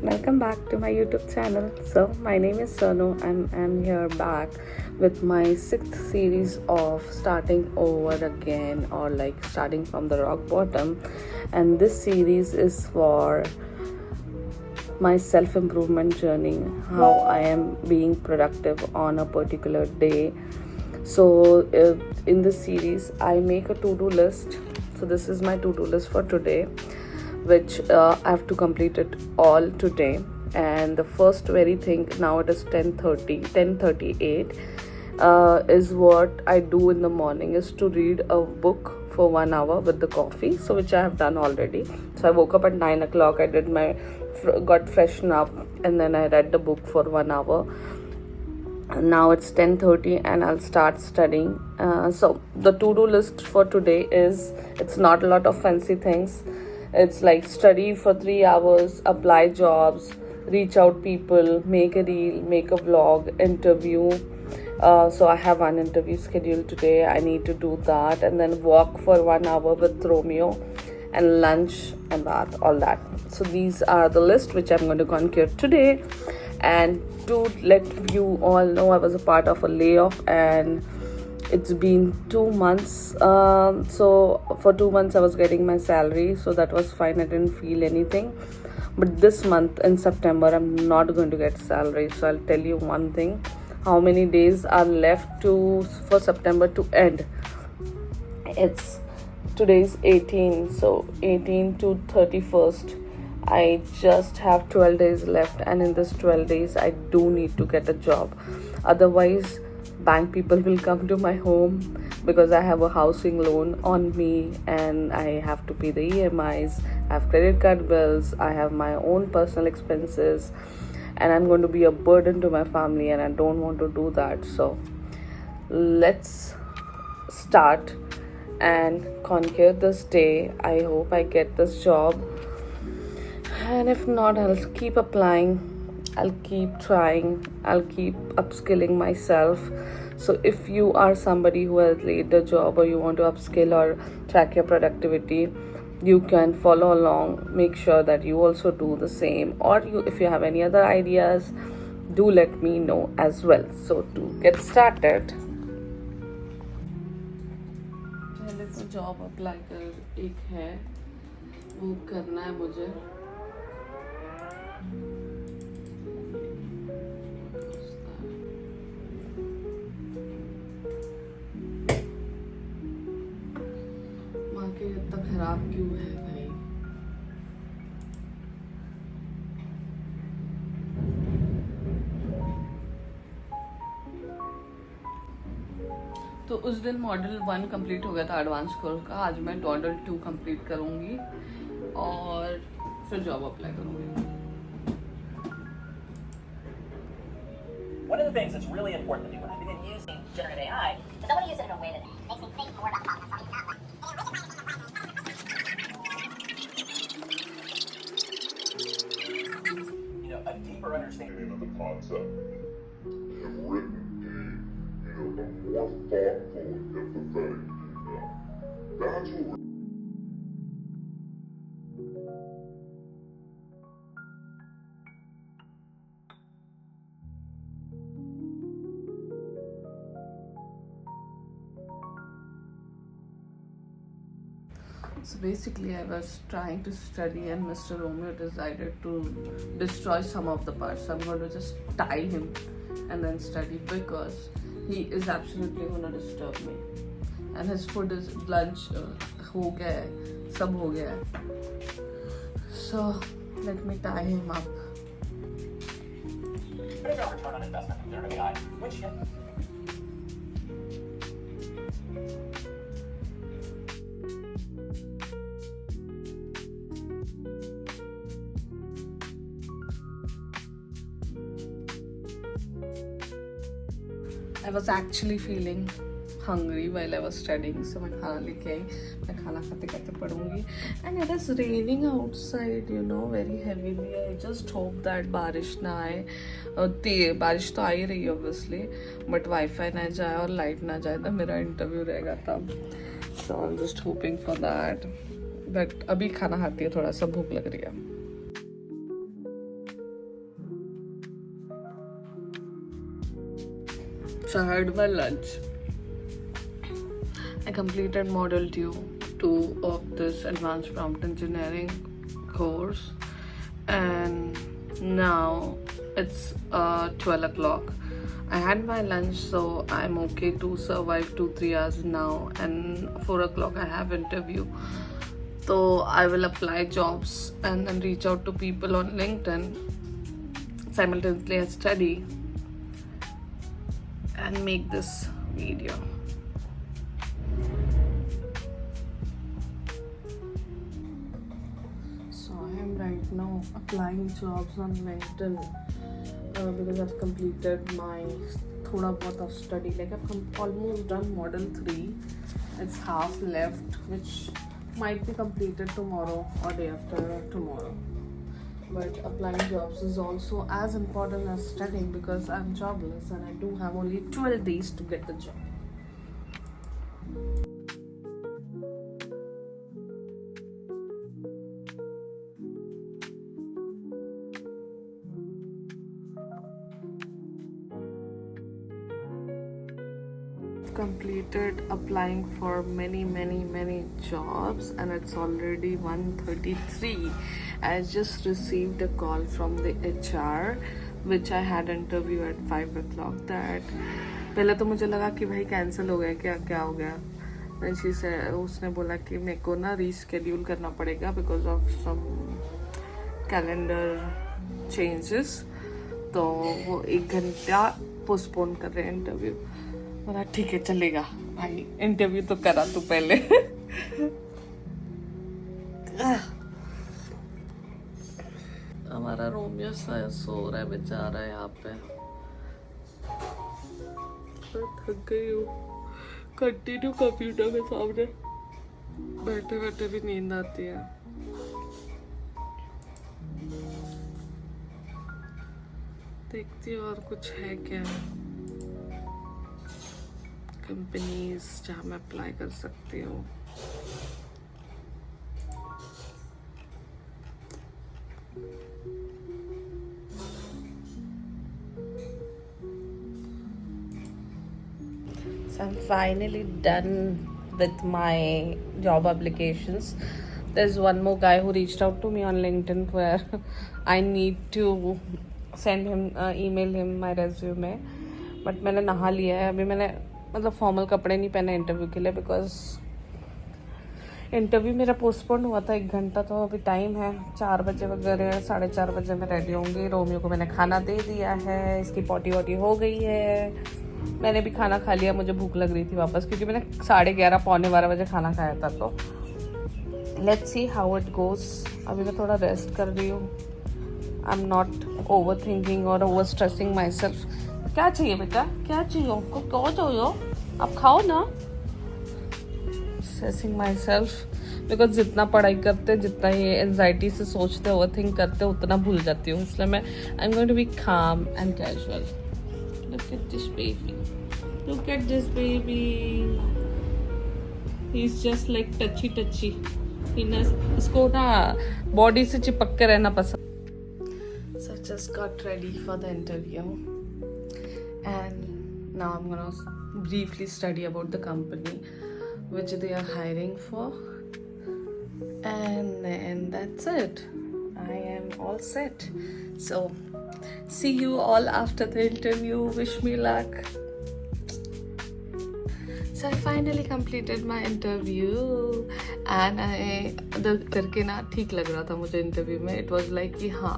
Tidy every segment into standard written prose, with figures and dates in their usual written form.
Welcome back to my YouTube channel. So, my name is Sonu and I'm here back with my sixth series of starting over again, or like starting from the rock bottom. And this series is for my self improvement journey, how I am being productive on a particular day. So, in this series, I make a to do list. So, this is my to do list for today, which I have to complete it all today. And the first very thing, now it is 10:38, is what I do in the morning is to read a book for 1 hour with the coffee, so which I have done already. So I woke up at 9 o'clock, I did my got freshened up, and then I read the book for 1 hour. Now it's 10:30 and I'll start studying. So the to-do list for today is, it's not a lot of fancy things. It's like study for 3 hours, apply jobs, reach out people, make a reel, make a vlog, interview. So I have one interview scheduled today. I need to do that, and then walk for 1 hour with Romeo, and lunch and bath, all that. So these are the list which I'm going to conquer today. And to let you all know, I was a part of a layoff and it's been 2 months. So for 2 months I was getting my salary, so that was fine. I didn't feel anything. But this month in September I'm not going to get salary. So I'll tell you one thing: how many days are left for September to end. It's today's 18, so 18 to 31st. I just have 12 days left, and in this 12 days I do need to get a job. Otherwise, bank people will come to my home, because I have a housing loan on me and I have to pay the EMIs, I have credit card bills, I have my own personal expenses, and I'm going to be a burden to my family, and I don't want to do that. So let's start and conquer this day. I hope I get this job, and if not, I'll keep applying, I'll keep trying, I'll keep upskilling myself. So if you are somebody who has laid a job, or you want to upskill or track your productivity, you can follow along. Make sure that you also do the same, or if you have any other ideas, do let me know as well. So to get started, पहले तो job apply कर एक है, वो करना है मुझे. Market इतना खराब क्यों है भाई? तो उस दिन मॉडल 1 कंप्लीट हो गया था एडवांस कोर्स का. आज मैं मॉडल 2 कंप्लीट करूँगी और फिर जॉब अप्लाई करूँगी. One of the things that's really important to me when I begin using generative AI is I want to use it in a way that makes me think more about problems solving, not like, a deeper understanding of the concept and written a more thoughtful and empathetic email. That's what we're So basically, I was trying to study, and Mr. Romeo decided to destroy some of the parts. So I'm going to just tie him and then study, because he is absolutely going to disturb me. And his food is lunch हो गया है, सब हो गया है. So let me tie him up. What is our return on investment in generative AI? Which I was actually feeling hungry while I was studying, so मैं खाना लेके आई. मैं खाना खाते खाते पढ़ूंगी. And it is raining outside, very heavily. I just hope that बारिश ना आए. बारिश तो आ ही रही है obviously, but वाईफाई ना जाए और लाइट ना जाए तो मेरा इंटरव्यू रहेगा तब. So I'm just hoping for that. But अभी खाना खाती है, थोड़ा सा भूख लग रही है. So I had my lunch. I completed module 2 of this advanced prompt engineering course, and now it's 12 o'clock. I had my lunch, so I'm okay to survive 2-3 hours now, and 4 o'clock I have interview. So I will apply jobs and then reach out to people on LinkedIn. Simultaneously I study and make this video. So I am right now applying jobs on LinkedIn because I've completed my thoda bahut of study. Like I've almost done model 3. It's half left, which might be completed tomorrow or day after tomorrow. But applying jobs is also as important as studying because I'm jobless and I do have only 12 days to get the job. Completed applying for many jobs and it's already 1:33. I just received a call from the HR which I had interview at 5 o'clock. That पहले तो मुझे लगा कि भाई cancel हो गया, क्या हो गया. Then she said, उसने बोला कि मेरे को ना रीशेड्यूल करना पड़ेगा because of some calendar changes. तो वो 1 घंटा पोस्टपोन कर रहे हैं इंटरव्यू. बोला ठीक है चलेगा भाई, इंटरव्यू तो करा तू पहले. हमारा रोमियो सो रहा है बेचारा यहाँ पे. थक गई हूँ. कंटिन्यू कंप्यूटर के सामने बैठे बैठे भी नींद आती है. देखती हूँ और कुछ है क्या कंपनीज जहाँ मैं अप्लाई कर सकती हूँ. So I'm finally done with my job applications. There's one more guy who reached out to me on LinkedIn where I need to send him, email him my resume. But मैंने नहा लिया है. अभी मैंने मतलब फॉर्मल कपड़े नहीं पहने इंटरव्यू के लिए बिकॉज इंटरव्यू मेरा पोस्टपोन हुआ था 1 घंटा. तो अभी टाइम है 4 बजे वगैरह, 4:30 बजे मैं रेडी होंगी. रोमियो को मैंने खाना दे दिया है, इसकी पॉटी वॉटी हो गई है. मैंने भी खाना खा लिया, मुझे भूख लग रही थी वापस क्योंकि मैंने 11:30 पौने 12 बजे खाना खाया था. तो let's see how it goes. अभी मैं थोड़ा रेस्ट कर रही हूँ. I am not over thinking और ओवर स्ट्रेसिंग माई सेल्फ. क्या चाहिए बेटा, क्या चाहिए आपको, क्या चाहिए, आप खाओ ना. स्ट्रेसिंग माई सेल्फ बिकॉज जितना पढ़ाई करते, जितना ये एंजाइटी से सोचते, ओवर थिंक करते, उतना भूल जाती हूँ. इसलिए मैं I am going to be calm and casual. Look at this baby. Look at this baby. He's just like touchy. इसको ना बॉडी से चिपक के रहना पसंद. So I just got ready for the interview. And now I'm gonna briefly study about the company which they are hiring for. And then that's it. I am all set. So see you all after the interview. Wish me luck. So I finally completed my interview and करके ना ठीक लग रहा था मुझे interview में. It was like कि हाँ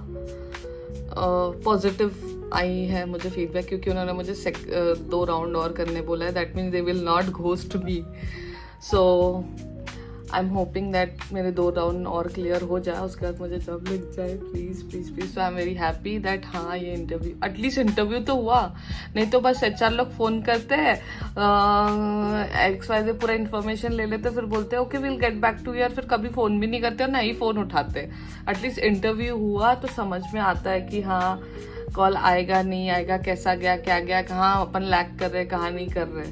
पॉजिटिव आई है मुझे फीडबैक क्योंकि उन्होंने मुझे 2 राउंड और करने बोला है. That means they will not ghost me. So I am hoping that मेरे 2 राउंड और क्लियर हो जाए, उसके बाद मुझे जॉब लग जाए. Please please please. So I am very happy that हाँ ये इंटरव्यू, एटलीस्ट इंटरव्यू तो हुआ. नहीं तो बस HR लोग फ़ोन करते हैं, XYZ पूरा इन्फॉर्मेशन ले लेते, फिर बोलते हैं okay will get back two year, फिर कभी फ़ोन भी नहीं करते और ना ही फ़ोन उठाते. एटलीस्ट इंटरव्यू हुआ तो समझ में आता है कि हाँ कॉल आएगा नहीं आएगा, कैसा गया, क्या गया, कहाँ अपन लैक कर रहे, कहाँ नहीं कर रहे.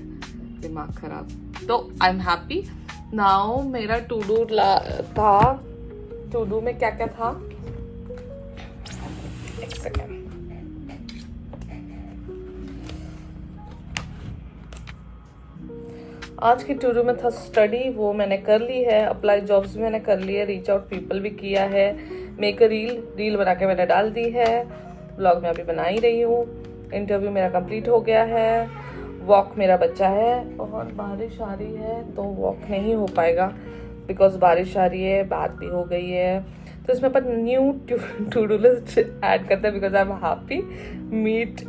दिमाग खराब. तो आई एम हैप्पी. नाउ मेरा टू डू था. टू डू में क्या क्या था, एक सेकेंड. आज की टू डू में था स्टडी, वो मैंने कर ली है। अप्लाई जॉब्स भी मैंने कर ली है, रीच आउट पीपल भी किया है। मेक अ रील बना के मैंने डाल दी है। व्लॉग में अभी बना ही रही हूँ। इंटरव्यू मेरा कंप्लीट हो गया है। वॉक मेरा बच्चा है और बारिश आ रही है तो वॉक नहीं हो पाएगा बिकॉज बारिश आ रही है, बात भी हो गई है। तो इसमें अपन new to do list add करते हैं because I am happy meet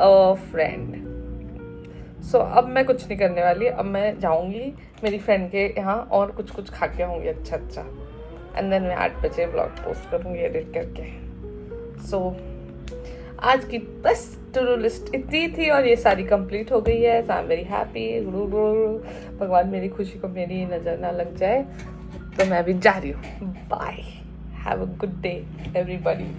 a friend. So अब मैं कुछ नहीं करने वाली, अब मैं जाऊंगी मेरी फ्रेंड के यहाँ और कुछ खा के आऊँगी अच्छा एंड देन मैं 8 बजे ब्लॉग पोस्ट करूँगी एडिट करके। सो आज की बस टू डू लिस्ट इतनी थी और ये सारी कंप्लीट हो गई है। सो आई एम वेरी हैप्पी। भगवान मेरी खुशी को मेरी नज़र ना लग जाए। तो मैं अभी जा रही हूँ। Bye, have a good day everybody.